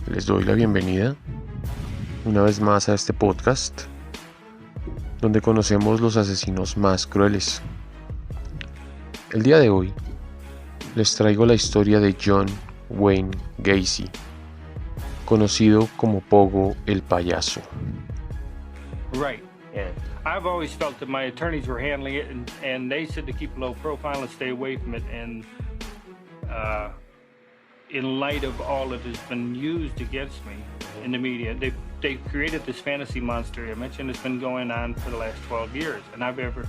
Les doy la bienvenida una vez más a este podcast donde conocemos los asesinos más crueles. El día de hoy les traigo la historia de John Wayne Gacy, conocido como Pogo el Payaso. Right. Yeah. I've always felt that my attorneys were handling it, and they said to keep a low profile and stay away from it. And in light of all that has been used against me in the media, they created this fantasy monster image, and it's been going on for the last 12 years. And I've ever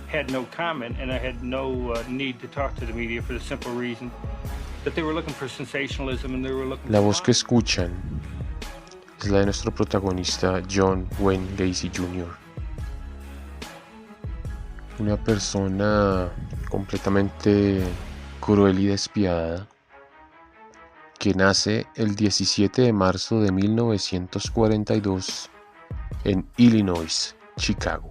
had no comment, and I had no need to talk to the media for the simple reason that they were looking for sensationalism, and they were looking. La voz que escuchan es la de nuestro protagonista John Wayne Gacy Jr., una persona completamente cruel y despiadada que nace el 17 de marzo de 1942 en Illinois, Chicago.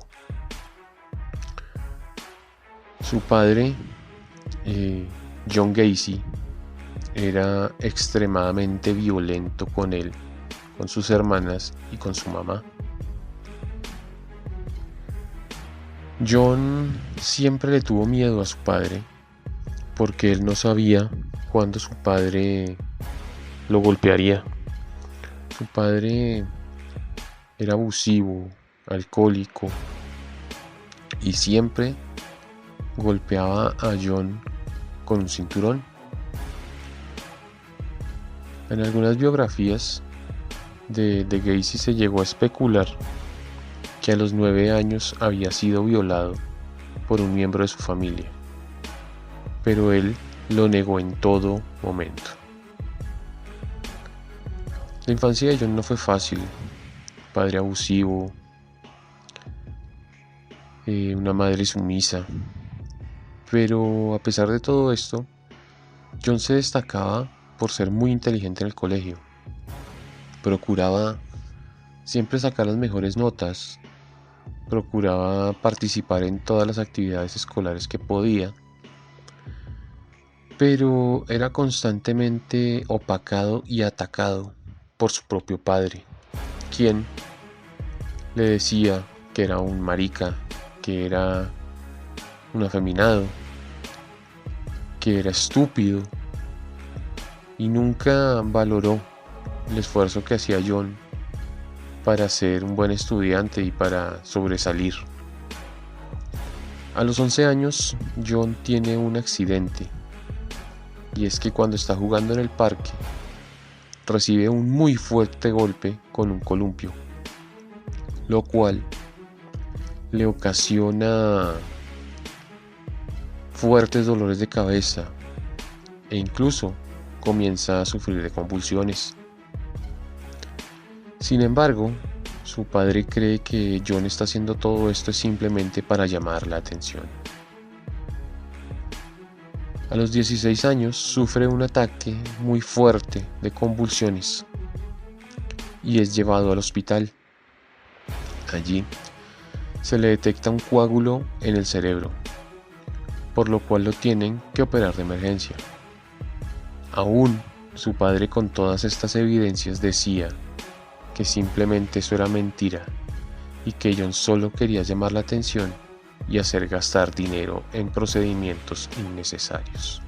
Su padre, John Gacy, era extremadamente violento con él, con sus hermanas y con su mamá. John siempre le tuvo miedo a su padre porque él no sabía cuándo su padre lo golpearía. Su padre era abusivo, alcohólico y siempre golpeaba a John con un cinturón. En algunas biografías de Gacy se llegó a especular que a los 9 años había sido violado por un miembro de su familia, pero él lo negó en todo momento. La infancia de John no fue fácil. Padre abusivo, una madre sumisa, pero a pesar de todo esto, John se destacaba por ser muy inteligente en el colegio. Procuraba siempre sacar las mejores notas, procuraba participar en todas las actividades escolares que podía, pero era constantemente opacado y atacado por su propio padre, quien le decía que era un marica, que era un afeminado, que era estúpido, y nunca valoró el esfuerzo que hacía John para ser un buen estudiante y para sobresalir. A los 11 años, John tiene un accidente, y es que cuando está jugando en el parque, recibe un muy fuerte golpe con un columpio, lo cual le ocasiona fuertes dolores de cabeza e incluso comienza a sufrir de convulsiones. Sin embargo, su padre cree que John está haciendo todo esto simplemente para llamar la atención. A los 16 años sufre un ataque muy fuerte de convulsiones y es llevado al hospital. Allí se le detecta un coágulo en el cerebro, por lo cual lo tienen que operar de emergencia. Aún su padre, con todas estas evidencias, decía que simplemente eso era mentira y que John solo quería llamar la atención y hacer gastar dinero en procedimientos innecesarios.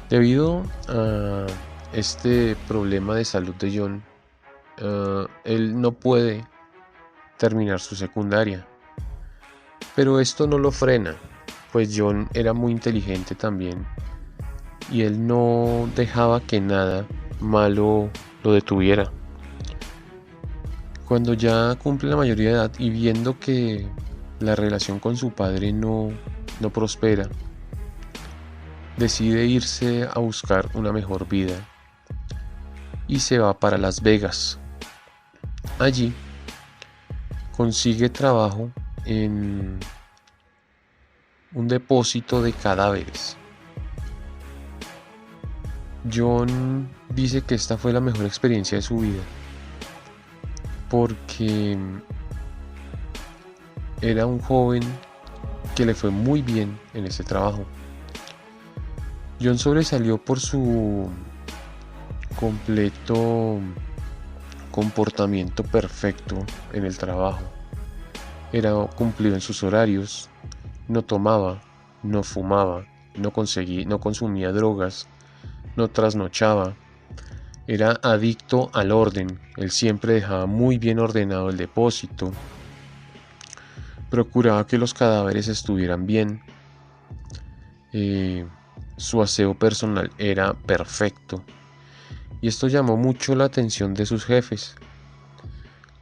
Debido a este problema de salud de John, él no puede terminar su secundaria, pero esto no lo frena, pues John era muy inteligente también y él no dejaba que nada malo lo detuviera. Cuando ya cumple la mayoría de edad y viendo que la relación con su padre no prospera, decide irse a buscar una mejor vida y se va para Las Vegas. Allí consigue trabajo en un depósito de cadáveres. John dice que esta fue la mejor experiencia de su vida porque era un joven que le fue muy bien en ese trabajo. John sobresalió por su completo comportamiento perfecto en el trabajo. Era cumplido en sus horarios, no tomaba, no fumaba, no consumía drogas, no trasnochaba. Era adicto al orden. Él siempre dejaba muy bien ordenado el depósito. Procuraba que los cadáveres estuvieran bien. Su aseo personal era perfecto. Y esto llamó mucho la atención de sus jefes,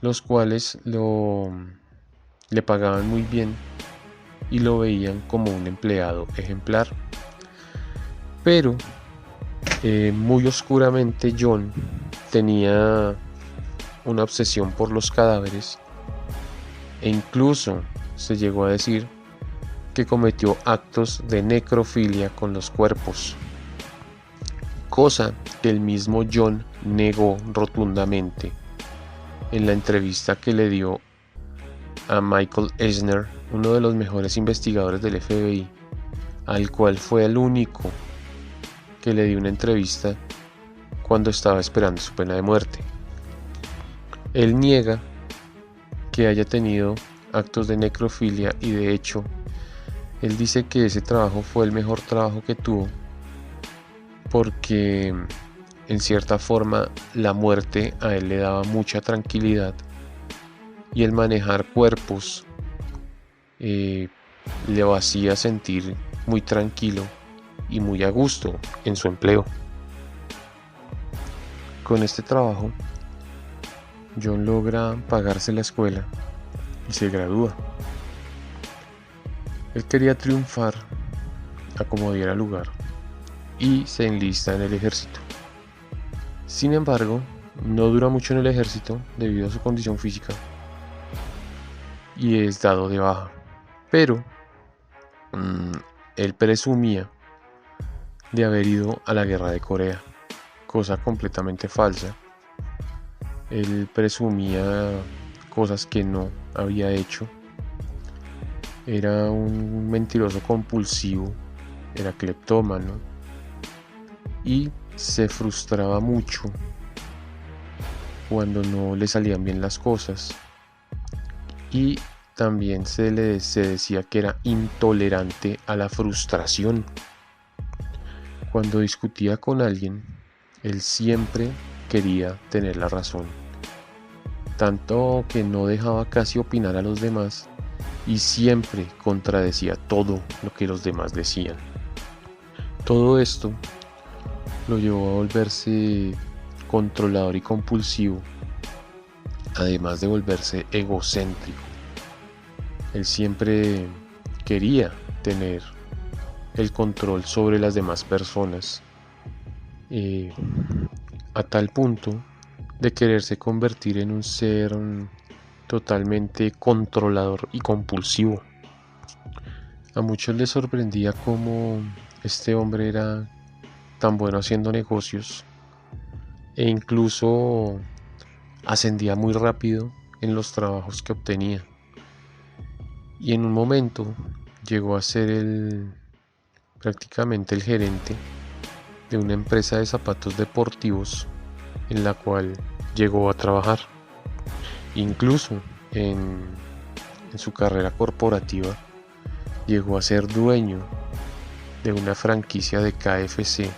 los cuales le pagaban muy bien y lo veían como un empleado ejemplar. Pero muy oscuramente John tenía una obsesión por los cadáveres e incluso se llegó a decir que cometió actos de necrofilia con los cuerpos, cosa que el mismo John negó rotundamente en la entrevista que le dio a Michael Eisner, uno de los mejores investigadores del FBI, al cual fue el único que le dio una entrevista cuando estaba esperando su pena de muerte. Él niega que haya tenido actos de necrofilia y de hecho él dice que ese trabajo fue el mejor trabajo que tuvo porque en cierta forma la muerte a él le daba mucha tranquilidad y el manejar cuerpos le hacía sentir muy tranquilo y muy a gusto en su empleo. Con este trabajo, John logra pagarse la escuela y se gradúa. Él quería triunfar a como diera lugar y se enlista en el ejército. Sin embargo, no dura mucho en el ejército debido a su condición física y es dado de baja. Pero él presumía de haber ido a la guerra de Corea, cosa completamente falsa. Él presumía cosas que no había hecho. Era un mentiroso compulsivo, era cleptómano y se frustraba mucho cuando no le salían bien las cosas. Y también se decía que era intolerante a la frustración. Cuando discutía con alguien, él siempre quería tener la razón, tanto que no dejaba casi opinar a los demás y siempre contradecía todo lo que los demás decían. Todo esto lo llevó a volverse controlador y compulsivo, además de volverse egocéntrico. Él siempre quería tener el control sobre las demás personas, a tal punto de quererse convertir en un ser totalmente controlador y compulsivo. A muchos les sorprendía cómo este hombre era tan bueno haciendo negocios e incluso ascendía muy rápido en los trabajos que obtenía. Y en un momento llegó a ser prácticamente el gerente de una empresa de zapatos deportivos en la cual llegó a trabajar. Incluso en su carrera corporativa llegó a ser dueño de una franquicia de KFC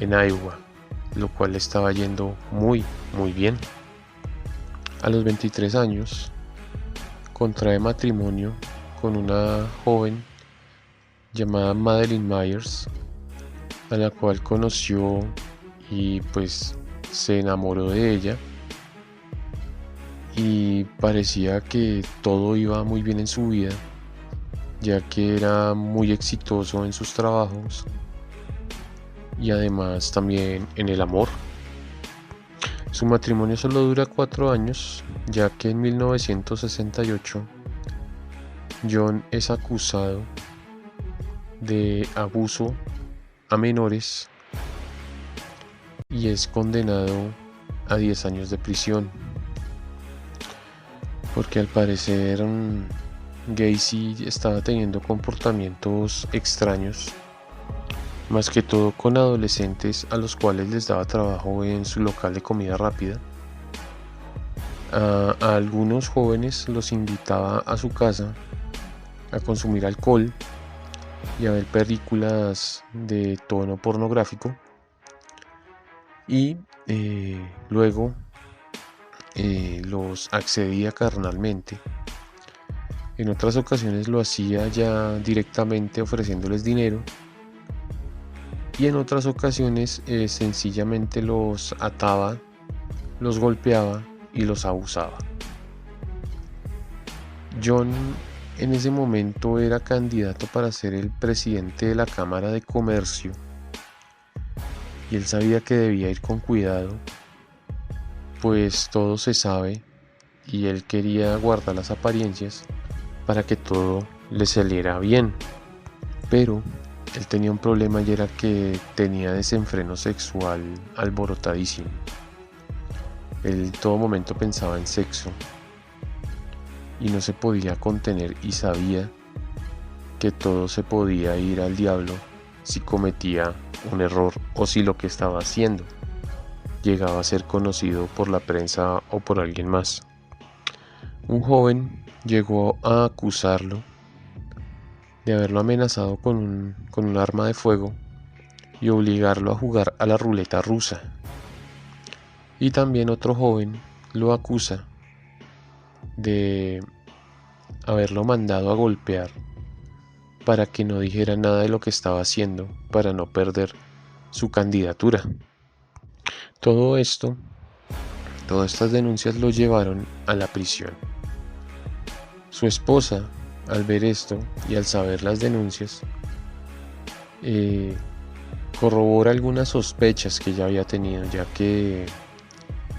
en Iowa, lo cual le estaba yendo muy bien. A los 23 años contrae matrimonio con una joven llamada Madeline Myers, a la cual conoció y pues se enamoró de ella y parecía que todo iba muy bien en su vida, ya que era muy exitoso en sus trabajos y además también en el amor. Su matrimonio solo dura 4 años, ya que en 1968 John es acusado de abuso a menores y es condenado a 10 años de prisión, porque al parecer Gacy estaba teniendo comportamientos extraños más que todo con adolescentes a los cuales les daba trabajo en su local de comida rápida. A algunos jóvenes los invitaba a su casa a consumir alcohol y a ver películas de tono pornográfico, y luego los accedía carnalmente. En otras ocasiones lo hacía ya directamente ofreciéndoles dinero, y en otras ocasiones sencillamente los ataba, los golpeaba y los abusaba. John en ese momento era candidato para ser el presidente de la Cámara de Comercio, y él sabía que debía ir con cuidado, pues todo se sabe, y él quería guardar las apariencias para que todo le saliera bien. Pero él tenía un problema, y era que tenía desenfreno sexual alborotadísimo. Él en todo momento pensaba en sexo y no se podía contener, y sabía que todo se podía ir al diablo si cometía un error o si lo que estaba haciendo llegaba a ser conocido por la prensa o por alguien más. Un joven llegó a acusarlo de haberlo amenazado con un arma de fuego y obligarlo a jugar a la ruleta rusa. Y también otro joven lo acusa de haberlo mandado a golpear para que no dijera nada de lo que estaba haciendo, para no perder su candidatura. Todo esto, todas estas denuncias lo llevaron a la prisión. Su esposa, al ver esto y al saber las denuncias, corrobora algunas sospechas que ella había tenido, ya que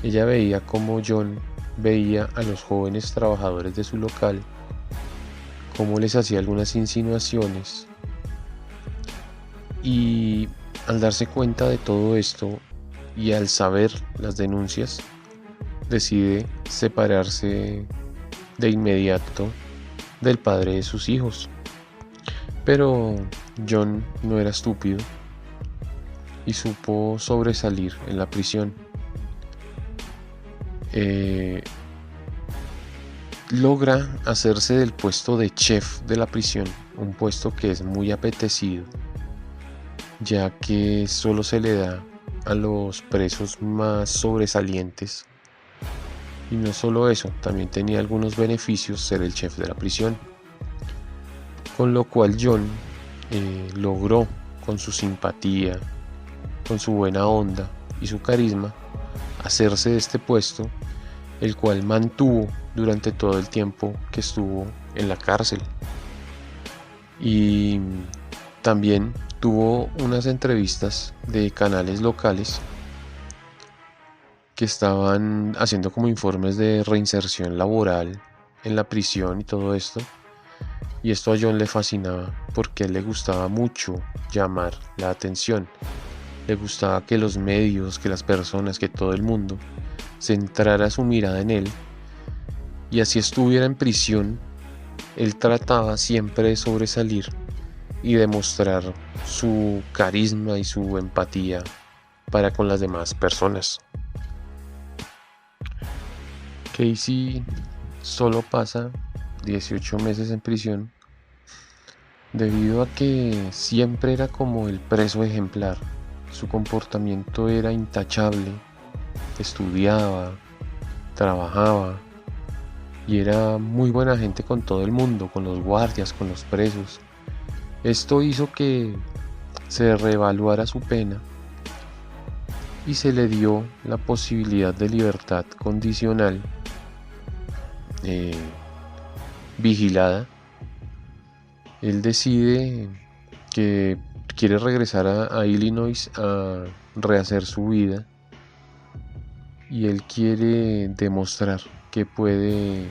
ella veía cómo John veía a los jóvenes trabajadores de su local, cómo les hacía algunas insinuaciones, y al darse cuenta de todo esto y al saber las denuncias, decide separarse de inmediato del padre de sus hijos. Pero John no era estúpido y supo sobresalir en la prisión. Logra hacerse del puesto de chef de la prisión, un puesto que es muy apetecido, ya que solo se le da a los presos más sobresalientes. Y no solo eso, también tenía algunos beneficios ser el chef de la prisión, con lo cual John logró, con su simpatía, con su buena onda y su carisma, hacerse de este puesto, el cual mantuvo durante todo el tiempo que estuvo en la cárcel. Y también tuvo unas entrevistas de canales locales que estaban haciendo como informes de reinserción laboral en la prisión y todo esto. Y esto a John le fascinaba, porque a él le gustaba mucho llamar la atención. Le gustaba que los medios, que las personas, que todo el mundo centrara su mirada en él. Y así estuviera en prisión, él trataba siempre de sobresalir y demostrar su carisma y su empatía para con las demás personas. Casey solo pasa 18 meses en prisión debido a que siempre era como el preso ejemplar. Su comportamiento era intachable, estudiaba, trabajaba y era muy buena gente con todo el mundo, con los guardias, con los presos. Esto hizo que se reevaluara su pena y se le dio la posibilidad de libertad condicional vigilada. Él decide que quiere regresar a Illinois a rehacer su vida, y él quiere demostrar que puede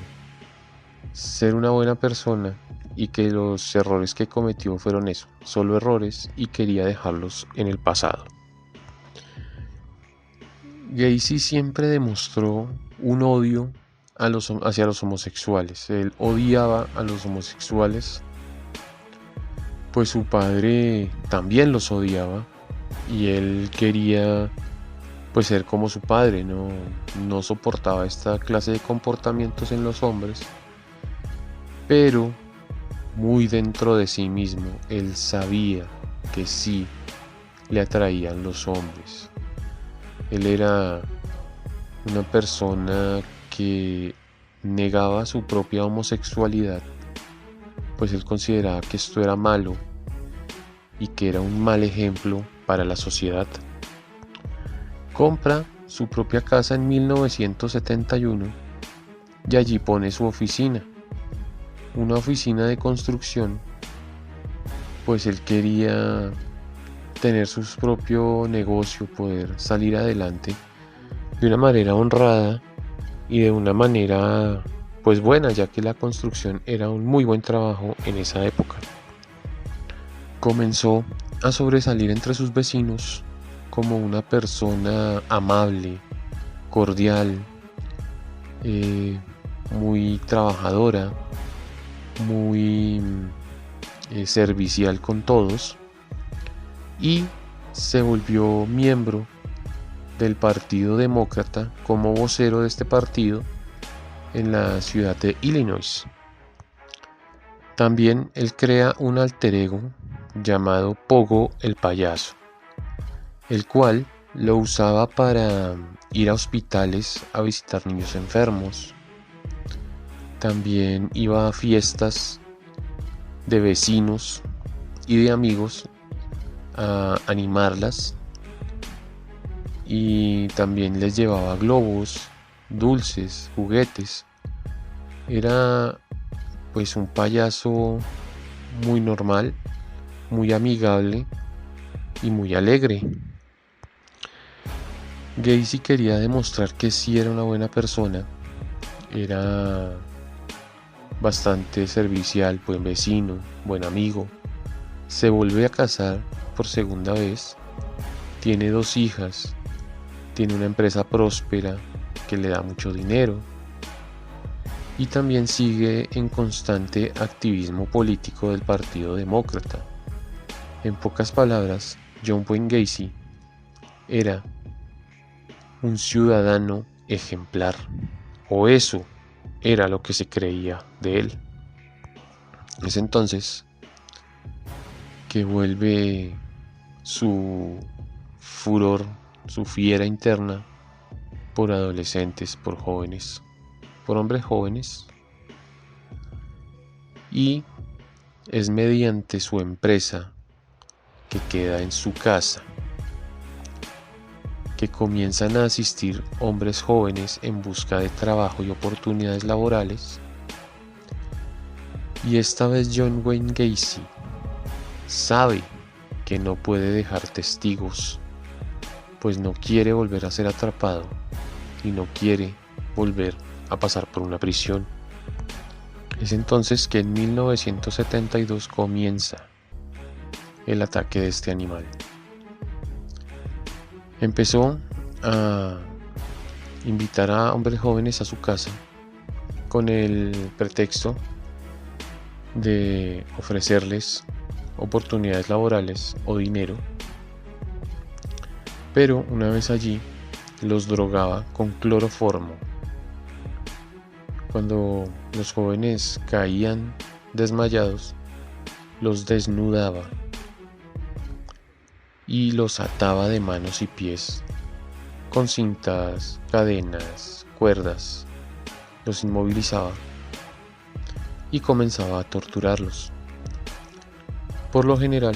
ser una buena persona y que los errores que cometió fueron eso, solo errores, y quería dejarlos en el pasado. Gacy siempre demostró un odio hacia los homosexuales. Él odiaba a los homosexuales, pues su padre también los odiaba y él quería pues ser como su padre, no soportaba esta clase de comportamientos en los hombres, pero muy dentro de sí mismo él sabía que sí le atraían los hombres. Él era una persona que negaba su propia homosexualidad, pues él consideraba que esto era malo y que era un mal ejemplo para la sociedad. Compra su propia casa en 1971 y allí pone su oficina, una oficina de construcción, pues él quería tener su propio negocio, poder salir adelante de una manera honrada y de una manera pues buena, ya que la construcción era un muy buen trabajo en esa época. Comenzó a sobresalir entre sus vecinos como una persona amable, cordial, muy trabajadora, muy servicial con todos, y se volvió miembro del Partido Demócrata como vocero de este partido en la ciudad de Illinois. También él crea un alter ego llamado Pogo el Payaso, el cual lo usaba para ir a hospitales a visitar niños enfermos. También iba a fiestas de vecinos y de amigos a animarlas, y también les llevaba globos, dulces, juguetes. Era pues un payaso muy normal, muy amigable y muy alegre. Gacy quería demostrar que sí era una buena persona, era bastante servicial, buen vecino, buen amigo. Se vuelve a casar por segunda vez, tiene 2 hijas, tiene una empresa próspera que le da mucho dinero y también sigue en constante activismo político del Partido Demócrata. En pocas palabras, John Wayne Gacy era un ciudadano ejemplar, o eso era lo que se creía de él. Es entonces que vuelve su furor, su fiera interna por adolescentes, por jóvenes, por hombres jóvenes, y es mediante su empresa que queda en su casa que comienzan a asistir hombres jóvenes en busca de trabajo y oportunidades laborales. Y esta vez John Wayne Gacy sabe que no puede dejar testigos, pues no quiere volver a ser atrapado y no quiere volver a pasar por una prisión. Es entonces que en 1972 comienza el ataque de este animal. Empezó a invitar a hombres jóvenes a su casa con el pretexto de ofrecerles oportunidades laborales o dinero, pero una vez allí los drogaba con cloroformo. Cuando los jóvenes caían desmayados, los desnudaba y los ataba de manos y pies con cintas, cadenas, cuerdas, los inmovilizaba y comenzaba a torturarlos. Por lo general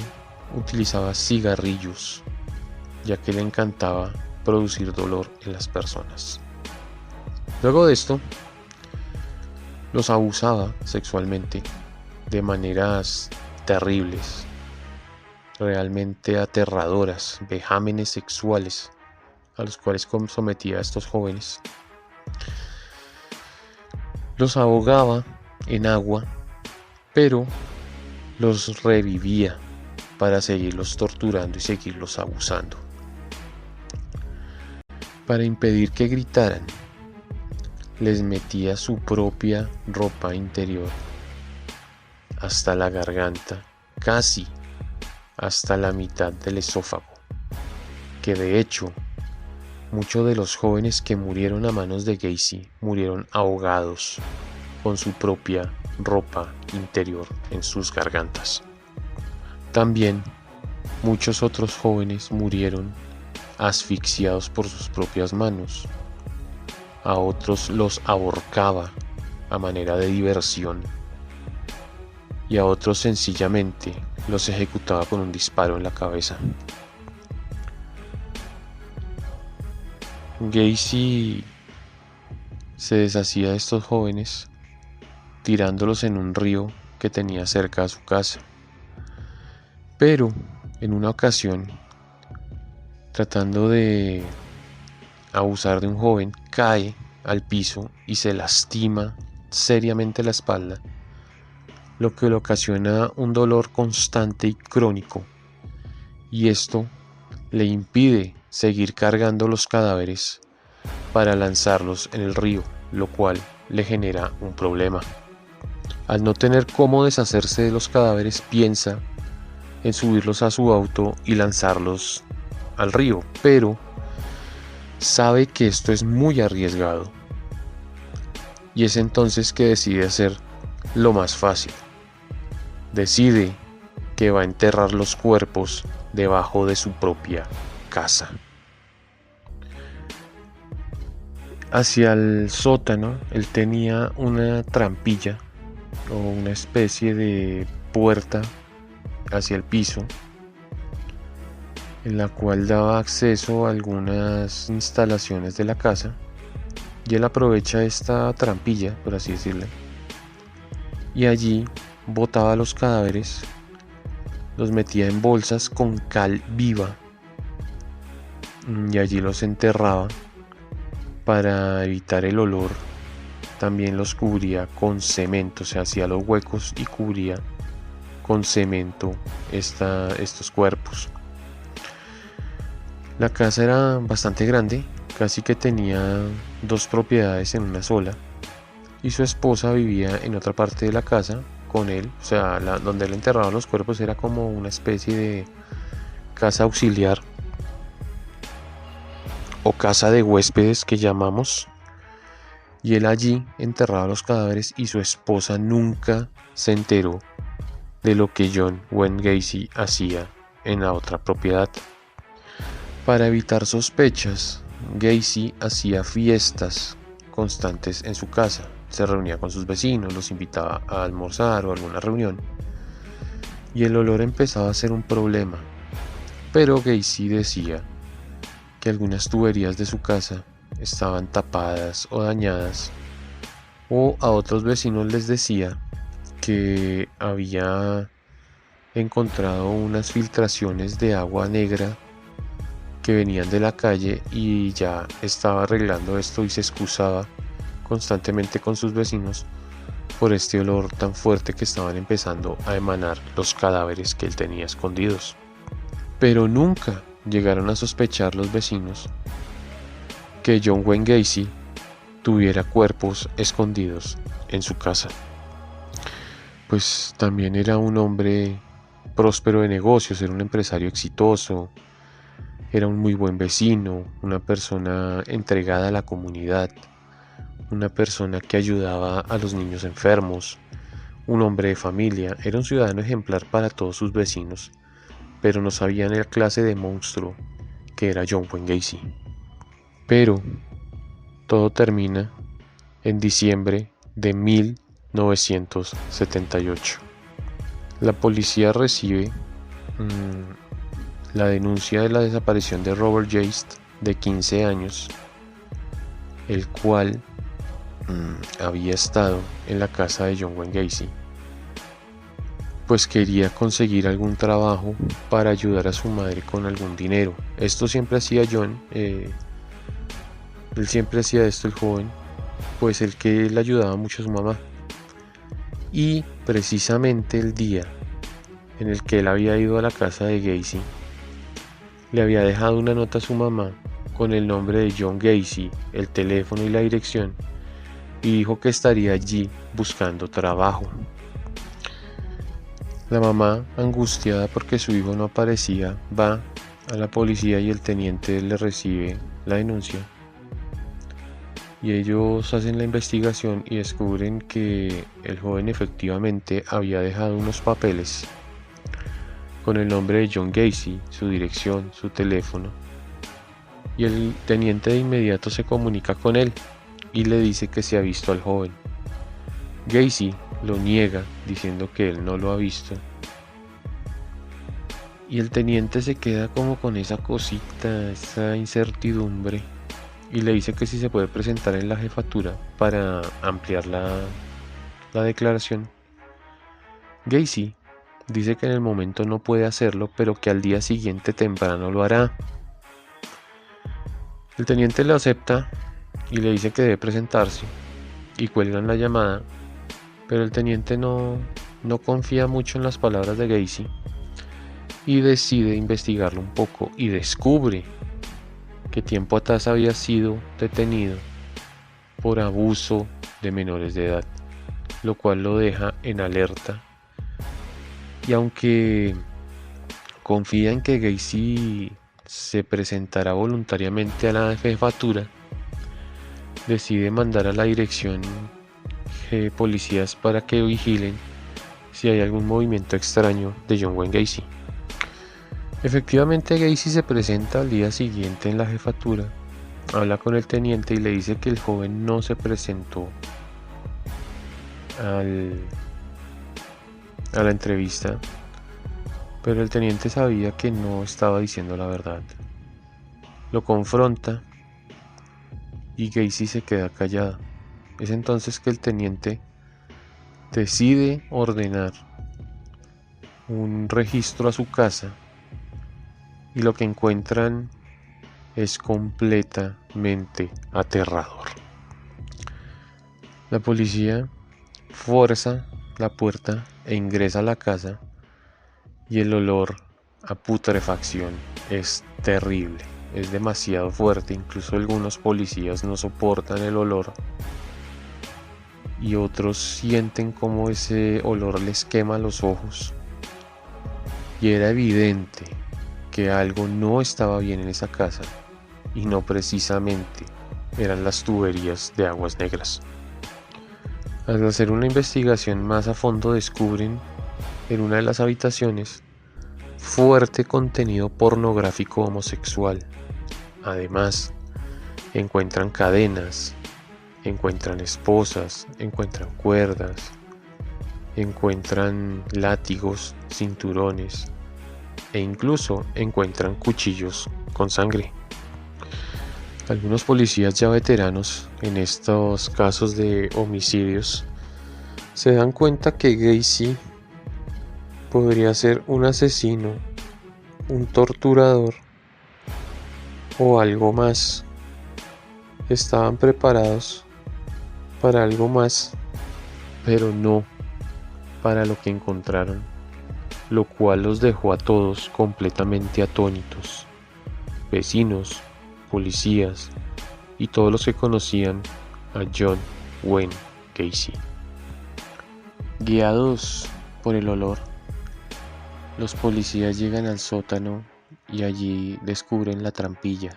utilizaba cigarrillos, ya que le encantaba producir dolor en las personas. Luego de esto, los abusaba sexualmente de maneras terribles, realmente aterradoras, vejámenes sexuales a los cuales sometía a estos jóvenes. Los ahogaba en agua, pero los revivía para seguirlos torturando y seguirlos abusando. Para impedir que gritaran, les metía su propia ropa interior hasta la garganta, casi hasta la mitad del esófago, que de hecho muchos de los jóvenes que murieron a manos de Gacy murieron ahogados con su propia ropa interior en sus gargantas. También muchos otros jóvenes murieron asfixiados por sus propias manos. A otros los ahorcaba a manera de diversión y a otros sencillamente los ejecutaba con un disparo en la cabeza. Gacy se deshacía de estos jóvenes tirándolos en un río que tenía cerca a su casa. Pero en una ocasión, tratando de abusar de un joven, cae al piso y se lastima seriamente la espalda, lo que le ocasiona un dolor constante y crónico, y esto le impide seguir cargando los cadáveres para lanzarlos en el río, lo cual le genera un problema. Al no tener cómo deshacerse de los cadáveres, piensa en subirlos a su auto y lanzarlos al río, pero sabe que esto es muy arriesgado, y es entonces que decide hacer lo más fácil. Decide que va a enterrar los cuerpos debajo de su propia casa. Hacia el sótano, él tenía una trampilla o una especie de puerta hacia el piso, en la cual daba acceso a algunas instalaciones de la casa, y él aprovecha esta trampilla, por así decirlo, y allí botaba los cadáveres, los metía en bolsas con cal viva y allí los enterraba para evitar el olor. También los cubría con cemento, se hacía los huecos y cubría con cemento estos cuerpos. La casa era bastante grande, casi que tenía 2 propiedades en una sola, y su esposa vivía en otra parte de la casa con él. O sea, donde él enterraba los cuerpos era como una especie de casa auxiliar o casa de huéspedes que llamamos, y él allí enterraba los cadáveres, y su esposa nunca se enteró de lo que John Wayne Gacy hacía en la otra propiedad. Para evitar sospechas, Gacy hacía fiestas constantes en su casa. Se reunía con sus vecinos, los invitaba a almorzar o a alguna reunión, y el olor empezaba a ser un problema. Pero Gacy decía que algunas tuberías de su casa estaban tapadas o dañadas, o a otros vecinos les decía que había encontrado unas filtraciones de agua negra que venían de la calle, y ya estaba arreglando esto, y se excusaba constantemente con sus vecinos por este olor tan fuerte que estaban empezando a emanar los cadáveres que él tenía escondidos. Pero nunca llegaron a sospechar los vecinos que John Wayne Gacy tuviera cuerpos escondidos en su casa, pues también era un hombre próspero de negocios, era un empresario exitoso, era un muy buen vecino, una persona entregada a la comunidad, una persona que ayudaba a los niños enfermos, un hombre de familia. Era un ciudadano ejemplar para todos sus vecinos, pero no sabían la clase de monstruo que era John Wayne Gacy. Pero todo termina en diciembre de 1978. La policía recibe la denuncia de la desaparición de Robert Joyce, de 15 años, el cual había estado en la casa de John Wayne Gacy, pues quería conseguir algún trabajo para ayudar a su madre con algún dinero. Esto siempre hacía John, él siempre hacía esto, el joven, pues el que le ayudaba mucho a su mamá. Y precisamente el día en el que él había ido a la casa de Gacy, le había dejado una nota a su mamá con el nombre de John Gacy, el teléfono y la dirección, y dijo que estaría allí buscando trabajo. La mamá, angustiada porque su hijo no aparecía, va a la policía y el teniente le recibe la denuncia. Y ellos hacen la investigación y descubren que el joven efectivamente había dejado unos papeles con el nombre de John Gacy, su dirección, su teléfono. Y el teniente de inmediato se comunica con él y le dice que se ha visto al joven. Gacy lo niega diciendo que él no lo ha visto. Y el teniente se queda como con esa cosita, esa incertidumbre, y le dice que si se puede presentar en la jefatura para ampliar la declaración. Gacy dice que en el momento no puede hacerlo, pero que al día siguiente temprano lo hará. El teniente le acepta y le dice que debe presentarse, y cuelgan la llamada, pero el teniente no confía mucho en las palabras de Gacy y decide investigarlo un poco y descubre que tiempo atrás había sido detenido por abuso de menores de edad, lo cual lo deja en alerta. Y aunque confía en que Gacy se presentará voluntariamente a la jefatura, decide mandar a la dirección policías para que vigilen si hay algún movimiento extraño de John Wayne Gacy. Efectivamente, Gacy se presenta al día siguiente en la jefatura, habla con el teniente y le dice que el joven no se presentó a la entrevista, pero el teniente sabía que no estaba diciendo la verdad. Lo confronta y Gacy se queda callado. Es entonces que el teniente decide ordenar un registro a su casa y lo que encuentran es completamente aterrador. La policía fuerza la puerta e ingresa a la casa y el olor a putrefacción es terrible, es demasiado fuerte, incluso algunos policías no soportan el olor y otros sienten como ese olor les quema los ojos. Y era evidente que algo no estaba bien en esa casa, y no precisamente eran las tuberías de aguas negras. Al hacer una investigación más a fondo descubren en una de las habitaciones fuerte contenido pornográfico homosexual. Además, encuentran cadenas, encuentran esposas, encuentran cuerdas, encuentran látigos, cinturones e incluso encuentran cuchillos con sangre. Algunos policías ya veteranos en estos casos de homicidios se dan cuenta que Gacy podría ser un asesino, un torturador o algo más. Estaban preparados para algo más, pero no para lo que encontraron, lo cual los dejó a todos completamente atónitos. Vecinos, policías y todos los que conocían a John Wayne Gacy. Guiados por el olor, los policías llegan al sótano y allí descubren la trampilla.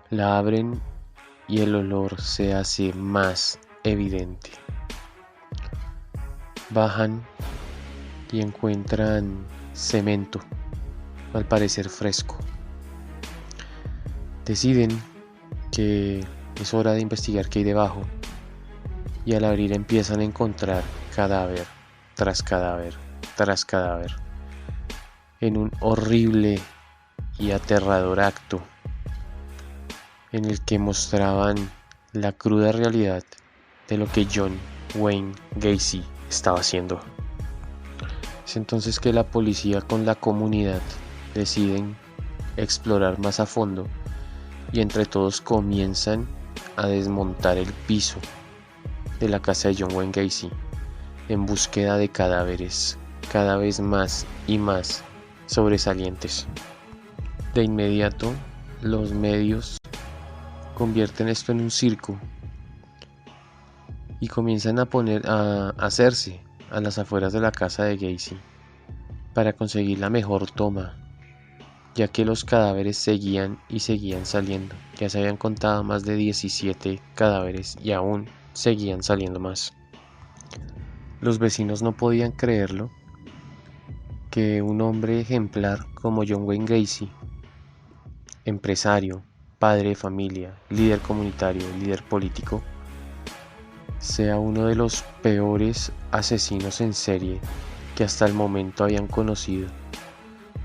La abren y el olor se hace más evidente. Bajan y encuentran cemento, al parecer fresco. Deciden que es hora de investigar qué hay debajo y al abrir empiezan a encontrar cadáver tras cadáver tras cadáver en un horrible y aterrador acto en el que mostraban la cruda realidad de lo que John Wayne Gacy estaba haciendo. Es entonces que la policía con la comunidad deciden explorar más a fondo y entre todos comienzan a desmontar el piso de la casa de John Wayne Gacy en búsqueda de cadáveres cada vez más y más sobresalientes. De inmediato, los medios convierten esto en un circo y comienzan a hacerse a las afueras de la casa de Gacy para conseguir la mejor toma, ya que los cadáveres seguían y seguían saliendo. Ya se habían contado más de 17 cadáveres y aún seguían saliendo más. Los vecinos no podían creerlo, que un hombre ejemplar como John Wayne Gacy, empresario, padre de familia, líder comunitario, líder político, sea uno de los peores asesinos en serie que hasta el momento habían conocido.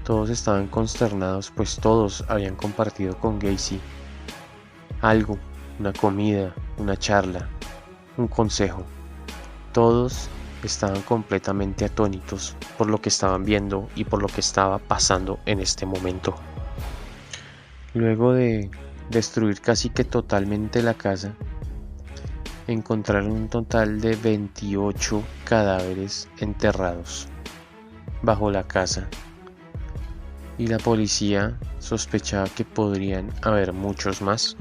Todos estaban consternados, pues todos habían compartido con Gacy algo, una comida, una charla, un consejo. Todos estaban completamente atónitos por lo que estaban viendo y por lo que estaba pasando en este momento. Luego de destruir casi que totalmente la casa, encontraron un total de 28 cadáveres enterrados bajo la casa, y la policía sospechaba que podrían haber muchos más.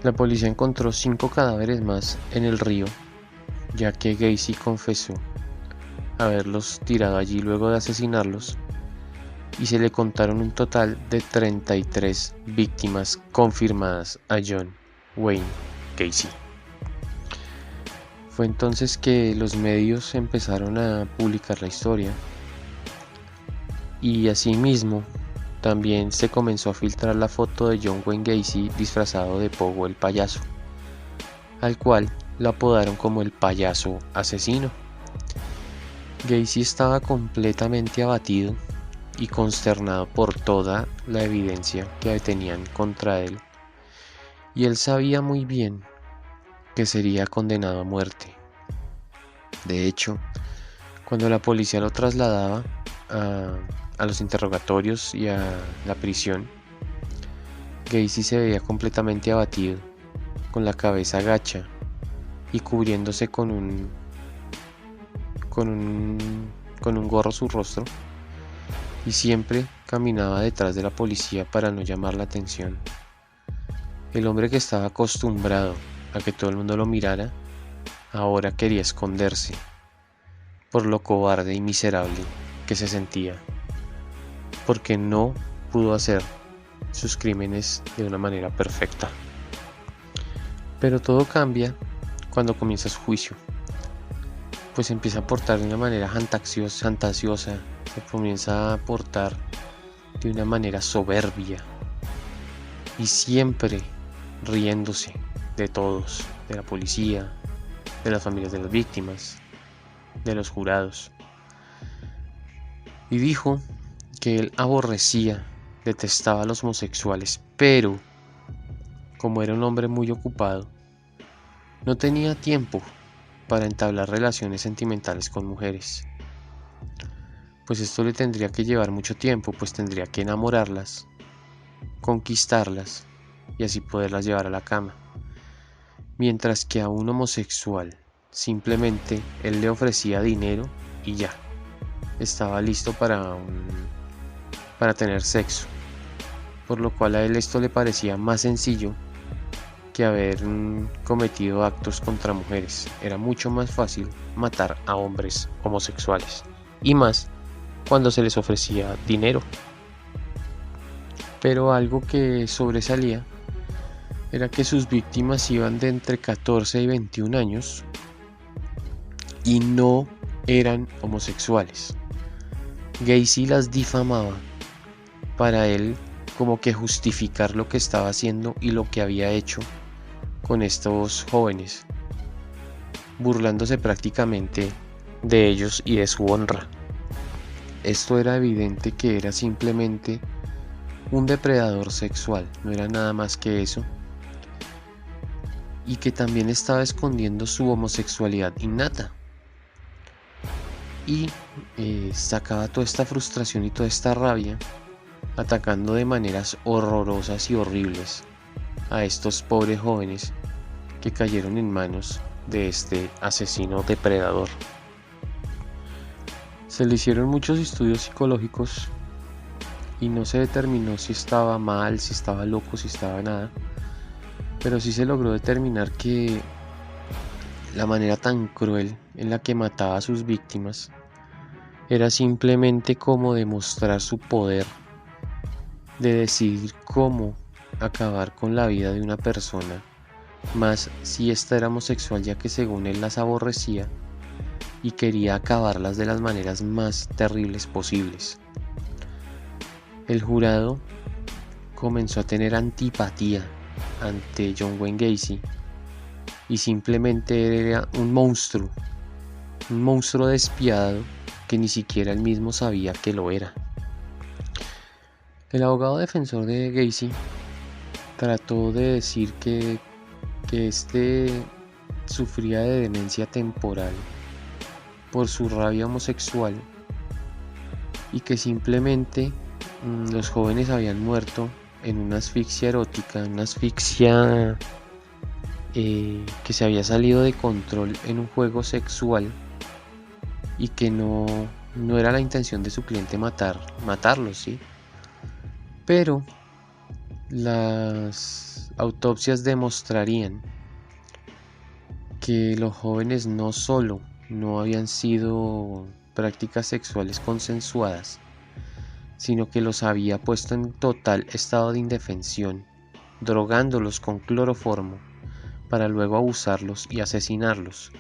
La policía encontró 5 cadáveres más en el río, ya que Gacy confesó haberlos tirado allí luego de asesinarlos, y se le contaron un total de 33 víctimas confirmadas a John Wayne Gacy. Fue entonces que los medios empezaron a publicar la historia, y asimismo también se comenzó a filtrar la foto de John Wayne Gacy disfrazado de Pogo el payaso, al cual lo apodaron como el payaso asesino. Gacy estaba completamente abatido y consternado por toda la evidencia que tenían contra él, y él sabía muy bien que sería condenado a muerte. De hecho, cuando la policía lo trasladaba a los interrogatorios y a la prisión, Gacy se veía completamente abatido, con la cabeza gacha y cubriéndose con un gorro su rostro, y siempre caminaba detrás de la policía para no llamar la atención. El hombre que estaba acostumbrado a que todo el mundo lo mirara, ahora quería esconderse por lo cobarde y miserable que se sentía, porque no pudo hacer sus crímenes de una manera perfecta. Pero todo cambia cuando comienza su juicio, pues empieza a portar de una manera fantasiosa, se comienza a portar de una manera soberbia y siempre riéndose de todos, de la policía, de las familias de las víctimas, de los jurados. Y dijo que él aborrecía, detestaba a los homosexuales, pero como era un hombre muy ocupado, no tenía tiempo para entablar relaciones sentimentales con mujeres, pues esto le tendría que llevar mucho tiempo, pues tendría que enamorarlas, conquistarlas y así poderlas llevar a la cama. Mientras que a un homosexual simplemente él le ofrecía dinero y ya, estaba listo para tener sexo, por lo cual a él esto le parecía más sencillo que haber cometido actos contra mujeres. Era mucho más fácil matar a hombres homosexuales, y más cuando se les ofrecía dinero. Pero algo que sobresalía era que sus víctimas iban de entre 14 y 21 años y no eran homosexuales. Gacy las difamaba para él como que justificar lo que estaba haciendo y lo que había hecho con estos jóvenes, burlándose prácticamente de ellos y de su honra. Esto era evidente que era simplemente un depredador sexual, no era nada más que eso, y que también estaba escondiendo su homosexualidad innata, y sacaba toda esta frustración y toda esta rabia atacando de maneras horrorosas y horribles a estos pobres jóvenes que cayeron en manos de este asesino depredador. Se le hicieron muchos estudios psicológicos y no se determinó si estaba mal, si estaba loco, si estaba nada, pero sí se logró determinar que la manera tan cruel en la que mataba a sus víctimas era simplemente como demostrar su poder de decidir cómo acabar con la vida de una persona, más si ésta era homosexual, ya que según él las aborrecía y quería acabarlas de las maneras más terribles posibles. El jurado comenzó a tener antipatía ante John Wayne Gacy y simplemente era un monstruo despiadado que ni siquiera él mismo sabía que lo era. El abogado defensor de Gacy trató de decir que este sufría de demencia temporal por su rabia homosexual y que simplemente los jóvenes habían muerto en una asfixia erótica, una asfixia que se había salido de control en un juego sexual y que no era la intención de su cliente matarlos, ¿sí? Pero las autopsias demostrarían que los jóvenes no solo no habían sido prácticas sexuales consensuadas, sino que los había puesto en total estado de indefensión, drogándolos con cloroformo para luego abusarlos y asesinarlos.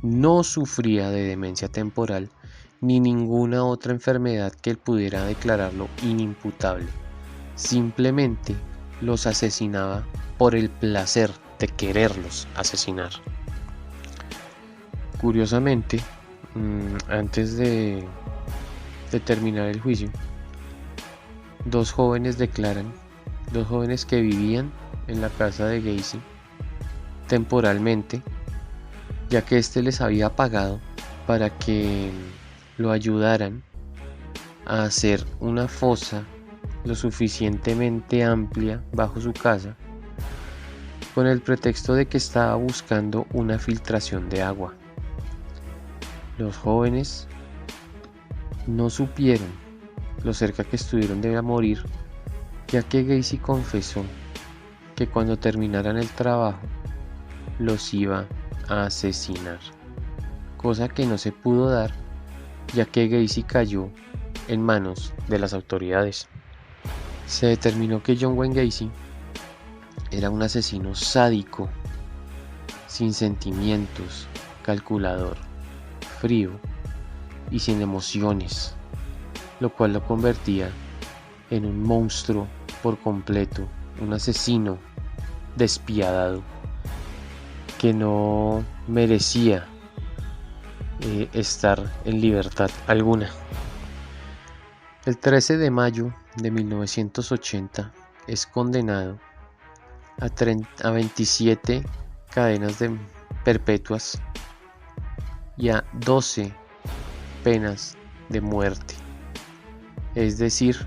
No sufría de demencia temporal ni ninguna otra enfermedad que pudiera declararlo inimputable. Simplemente los asesinaba por el placer de quererlos asesinar. Curiosamente, antes de terminar el juicio, dos jóvenes que vivían en la casa de Gacy temporalmente, ya que éste les había pagado para que lo ayudaran a hacer una fosa lo suficientemente amplia bajo su casa, con el pretexto de que estaba buscando una filtración de agua. Los jóvenes no supieron lo cerca que estuvieron de morir, ya que Gacy confesó que cuando terminaran el trabajo los iba a asesinar, cosa que no se pudo dar, ya que Gacy cayó en manos de las autoridades. Se determinó que John Wayne Gacy era un asesino sádico, sin sentimientos, calculador, frío y sin emociones, lo cual lo convertía en un monstruo por completo, un asesino despiadado que no merecía estar en libertad alguna. El 13 de mayo de 1980 es condenado a 27 cadenas perpetuas y a 12 penas de muerte. Es decir,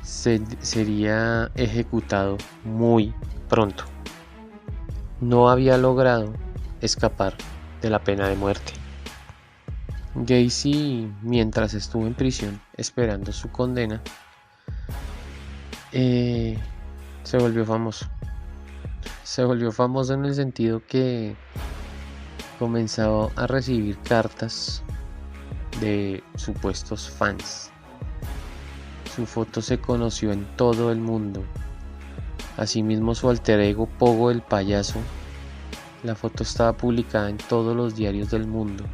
sería ejecutado muy pronto. No había logrado escapar de la pena de muerte. Gacy, mientras estuvo en prisión esperando su condena, se volvió famoso. Se volvió famoso en el sentido que comenzó a recibir cartas de supuestos fans. Su foto se conoció en todo el mundo. Asimismo, su alter ego Pogo el payaso, la foto estaba publicada en todos los diarios del mundo,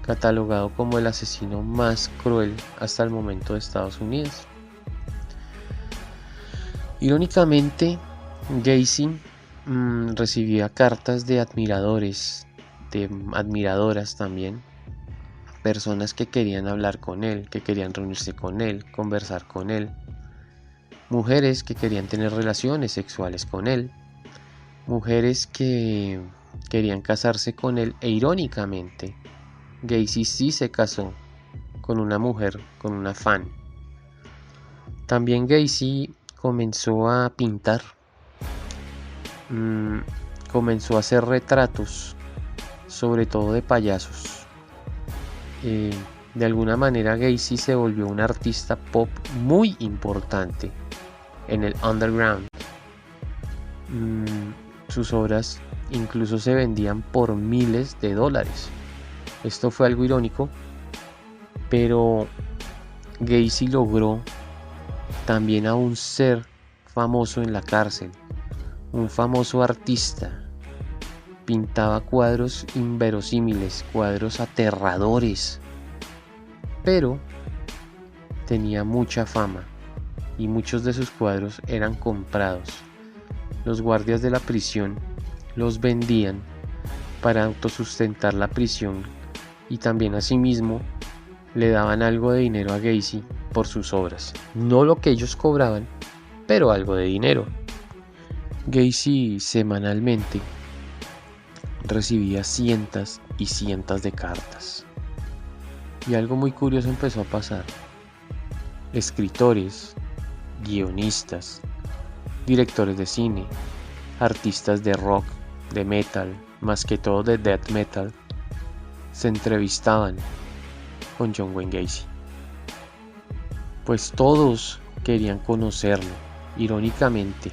catalogado como el asesino más cruel hasta el momento de Estados Unidos. Irónicamente, Gacy recibía cartas de admiradores, de admiradoras también, personas que querían hablar con él, que querían reunirse con él, conversar con él, mujeres que querían tener relaciones sexuales con él, mujeres que querían casarse con él, e irónicamente, Gacy sí se casó con una mujer, con una fan. También Gacy comenzó a pintar, comenzó a hacer retratos, sobre todo de payasos. De alguna manera Gacy se volvió un artista pop muy importante en el underground. Sus obras incluso se vendían por miles de dólares. Esto fue algo irónico, pero Gacy logró también aún ser famoso en la cárcel. Un famoso artista. Pintaba cuadros inverosímiles, cuadros aterradores, pero tenía mucha fama y muchos de sus cuadros eran comprados. Los guardias de la prisión los vendían para autosustentar la prisión y también asimismo le daban algo de dinero a Gacy por sus obras. No lo que ellos cobraban, pero algo de dinero. Gacy semanalmente recibía cientos y cientos de cartas. Y algo muy curioso empezó a pasar. Escritores, guionistas, directores de cine, artistas de rock, de metal, más que todo de death metal, se entrevistaban con John Wayne Gacy. Pues todos querían conocerlo. Irónicamente,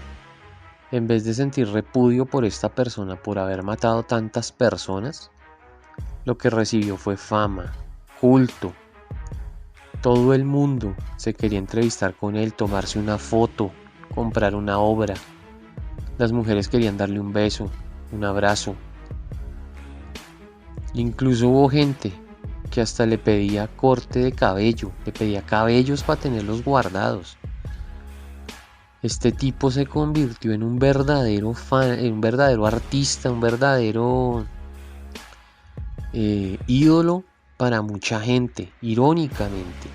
en vez de sentir repudio por esta persona por haber matado tantas personas, lo que recibió fue fama, culto. Todo el mundo se quería entrevistar con él, tomarse una foto, comprar una obra. Las mujeres querían darle un beso, un abrazo. Incluso hubo gente que hasta le pedía corte de cabello, le pedía cabellos para tenerlos guardados. Este tipo se convirtió en un verdadero fan, en un verdadero artista, un verdadero ídolo para mucha gente, irónicamente.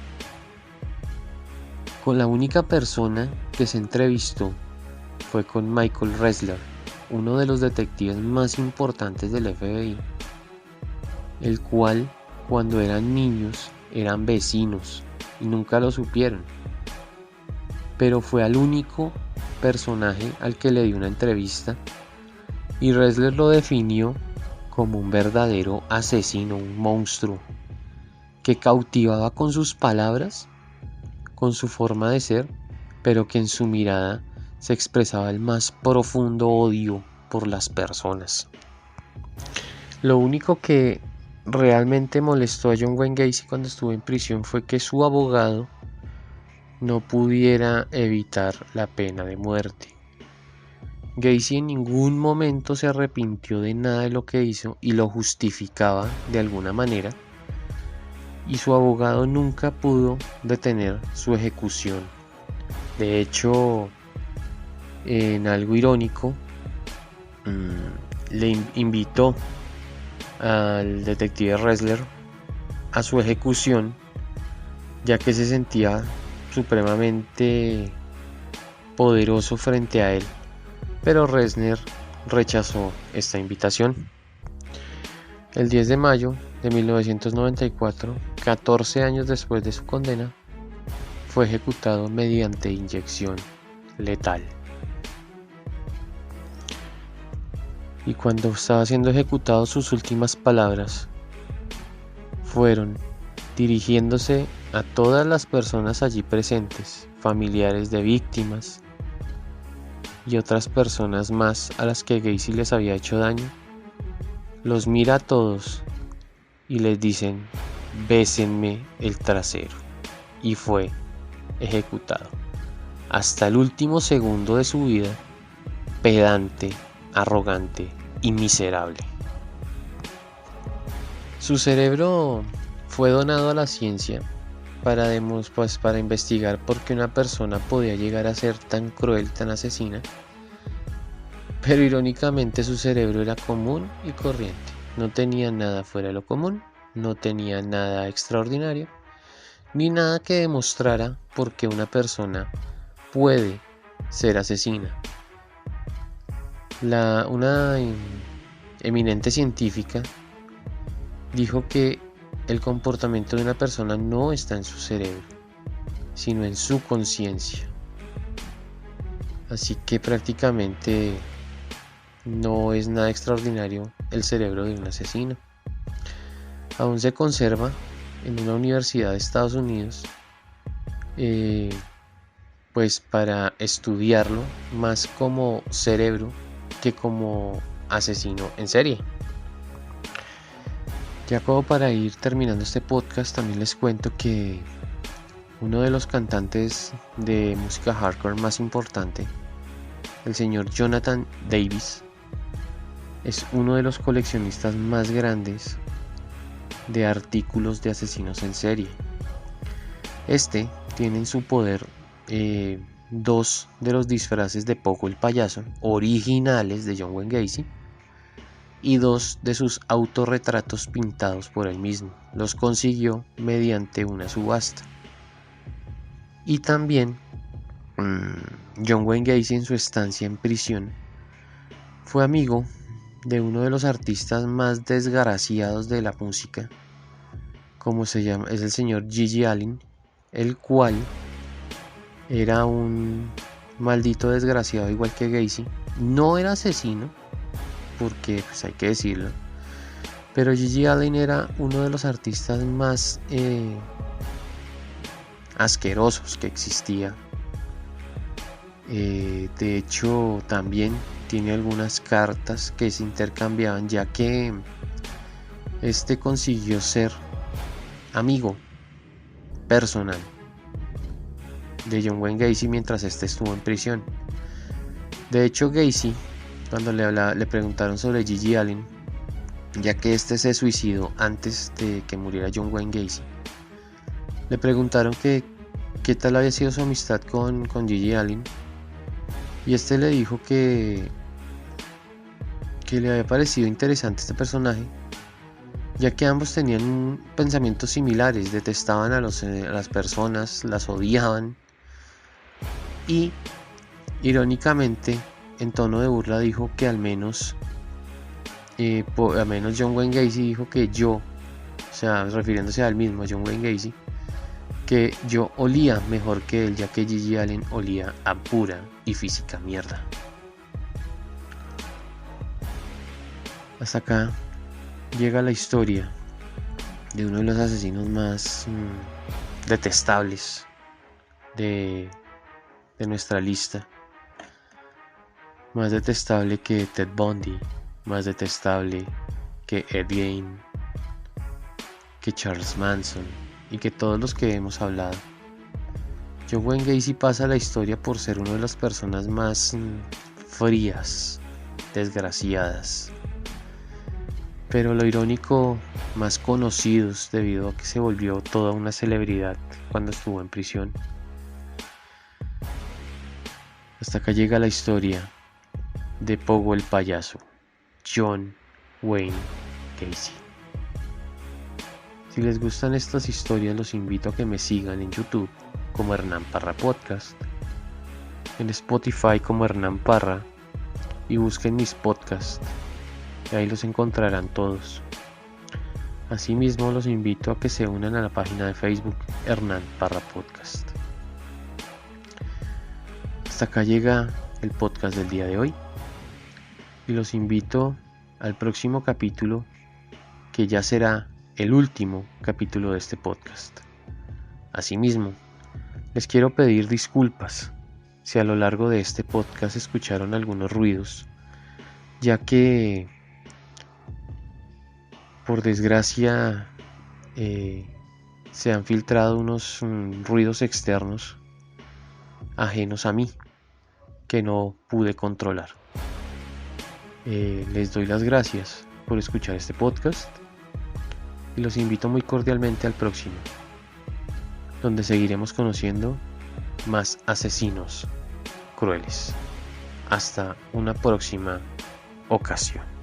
Con la única persona que se entrevistó fue con Michael Ressler, uno de los detectives más importantes del FBI, el cual cuando eran niños eran vecinos y nunca lo supieron. Pero fue al único personaje al que le dio una entrevista y Ressler lo definió como un verdadero asesino, un monstruo que cautivaba con sus palabras, con su forma de ser, pero que en su mirada se expresaba el más profundo odio por las personas. Lo único que realmente molestó a John Wayne Gacy cuando estuvo en prisión fue que su abogado no pudiera evitar la pena de muerte. Gacy en ningún momento se arrepintió de nada de lo que hizo y lo justificaba de alguna manera, y su abogado nunca pudo detener su ejecución. De hecho, en algo irónico, le invitó al detective Ressler a su ejecución, ya que se sentía supremamente poderoso frente a él, pero Ressler rechazó esta invitación. El 10 de mayo de 1994, 14 años después de su condena, fue ejecutado mediante inyección letal. Y cuando estaba siendo ejecutado, sus últimas palabras fueron dirigiéndose a todas las personas allí presentes, familiares de víctimas y otras personas más a las que Gacy les había hecho daño. Los mira a todos y les dicen: bésenme el trasero. Y fue ejecutado. Hasta el último segundo de su vida, pedante, arrogante y miserable. Su cerebro fue donado a la ciencia para investigar por qué una persona podía llegar a ser tan cruel, tan asesina. Pero irónicamente su cerebro era común y corriente. No tenía nada fuera de lo común, no tenía nada extraordinario, ni nada que demostrara por qué una puede ser asesina. Una eminente científica dijo que el comportamiento de una persona no está en su cerebro, sino en su conciencia. Así que prácticamente no es nada extraordinario el cerebro de un asesino. Aún se conserva en una universidad de Estados Unidos, pues para estudiarlo más como cerebro que como asesino en serie. Ya como para ir terminando este podcast, también les cuento que uno de los cantantes de música hardcore más importante, el señor Jonathan Davis, es uno de los coleccionistas más grandes de artículos de asesinos en serie. Este tiene en su poder 2 de los disfraces de Pogo el payaso originales de John Wayne Gacy y 2 de sus autorretratos pintados por él mismo. Los consiguió mediante una subasta. Y también John Wayne Gacy, en su estancia en prisión, fue amigo de uno de los artistas más desgraciados de la música, como se llama, es el señor Gigi Allen, el cual era un maldito desgraciado igual que Gacy. No era asesino, porque pues hay que decirlo, pero Gigi Allen era uno de los artistas más asquerosos que existía. De hecho, también tiene algunas cartas que se intercambiaban, ya que este consiguió ser amigo personal de John Wayne Gacy mientras este estuvo en prisión. De hecho, Gacy, cuando le preguntaron sobre Gigi Allen, ya que este se suicidó antes de que muriera John Wayne Gacy, le preguntaron qué tal había sido su amistad con Gigi Allen, y este le dijo que le había parecido interesante este personaje, ya que ambos tenían pensamientos similares, detestaban a las personas, las odiaban, y irónicamente, en tono de burla, dijo que al menos John Wayne Gacy dijo que yo, o sea, refiriéndose al mismo, John Wayne Gacy, que yo olía mejor que él, ya que Gigi Allen olía a pura y física mierda. Hasta acá llega la historia de uno de los asesinos más detestables de nuestra lista. Más detestable que Ted Bundy, más detestable que Ed Gein, que Charles Manson y que todos los que hemos hablado. John Wayne Gacy pasa a la historia por ser una de las personas más frías, desgraciadas, pero lo irónico, más conocidos debido a que se volvió toda una celebridad cuando estuvo en prisión. Hasta acá llega la historia de Pogo el payaso, John Wayne Gacy. Si les gustan estas historias, los invito a que me sigan en YouTube como Hernán Parra Podcast, en Spotify como Hernán Parra, y busquen mis podcasts, y ahí los encontrarán todos. Asimismo, los invito a que se unan a la página de Facebook Hernán Parra Podcast. Hasta acá llega el podcast del día de hoy, y los invito al próximo capítulo, que ya será el último capítulo de este podcast. Asimismo, les quiero pedir disculpas si a lo largo de este podcast escucharon algunos ruidos, ya que por desgracia se han filtrado unos ruidos externos ajenos a mí que no pude controlar. Les doy las gracias por escuchar este podcast y los invito muy cordialmente al próximo, donde seguiremos conociendo más asesinos crueles. Hasta una próxima ocasión.